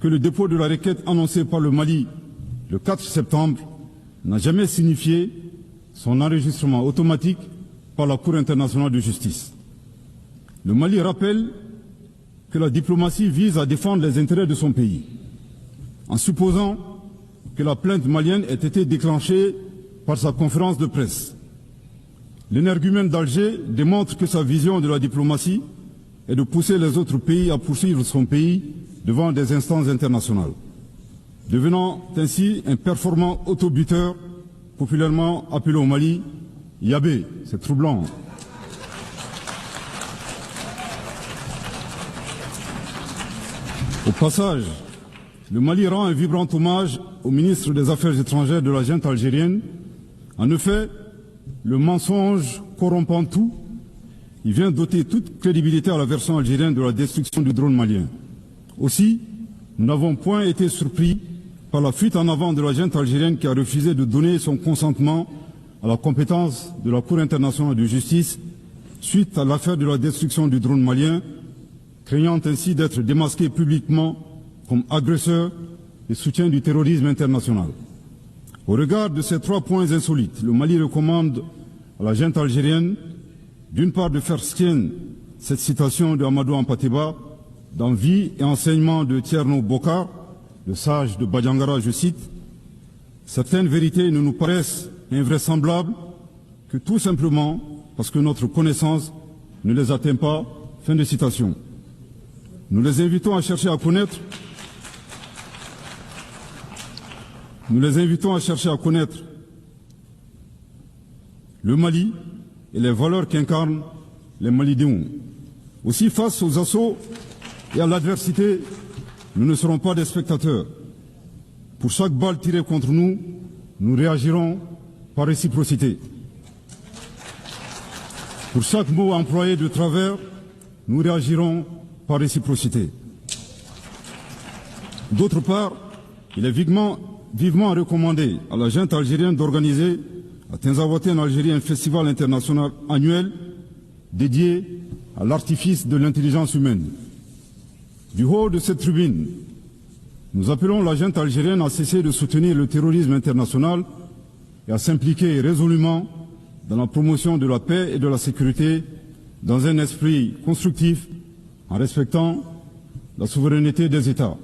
que le dépôt de la requête annoncée par le Mali le 4 septembre n'a jamais signifié son enregistrement automatique par la Cour internationale de justice. Le Mali rappelle que la diplomatie vise à défendre les intérêts de son pays, en supposant que la plainte malienne ait été déclenchée par sa conférence de presse. L'énergumène d'Alger démontre que sa vision de la diplomatie est de pousser les autres pays à poursuivre son pays devant des instances internationales, devenant ainsi un performant autobuteur populairement appelé au Mali Yabé. C'est troublant. Au passage, le Mali rend un vibrant hommage au ministre des Affaires étrangères de la junte algérienne. En effet, le mensonge corrompant tout, il vient doter toute crédibilité à la version algérienne de la destruction du drone malien. Aussi, nous n'avons point été surpris par la fuite en avant de la junte algérienne qui a refusé de donner son consentement à la compétence de la Cour internationale de justice suite à l'affaire de la destruction du drone malien, craignant ainsi d'être démasqué publiquement comme agresseur et soutien du terrorisme international. Au regard de ces 3 points insolites, le Mali recommande à la junte algérienne, d'une part, de faire sienne cette citation de Amadou Hampâté-Bâ dans Vie et enseignement de Thierno Bokar, le sage de Badiangara, je cite, « Certaines vérités ne nous paraissent invraisemblables que tout simplement parce que notre connaissance ne les atteint pas. » Fin de citation. Nous les invitons à chercher à connaître le Mali et les valeurs qu'incarnent les Malidéens. Aussi, face aux assauts et à l'adversité, nous ne serons pas des spectateurs. Pour chaque balle tirée contre nous, nous réagirons par réciprocité. Pour chaque mot employé de travers, nous réagirons par réciprocité. D'autre part, il est vivement recommandé à la junte algérienne d'organiser à Tinzaouaté en Algérie un festival international annuel dédié à l'artifice de l'intelligence humaine. Du haut de cette tribune, nous appelons la junte algérienne à cesser de soutenir le terrorisme international et à s'impliquer résolument dans la promotion de la paix et de la sécurité dans un esprit constructif en respectant la souveraineté des États.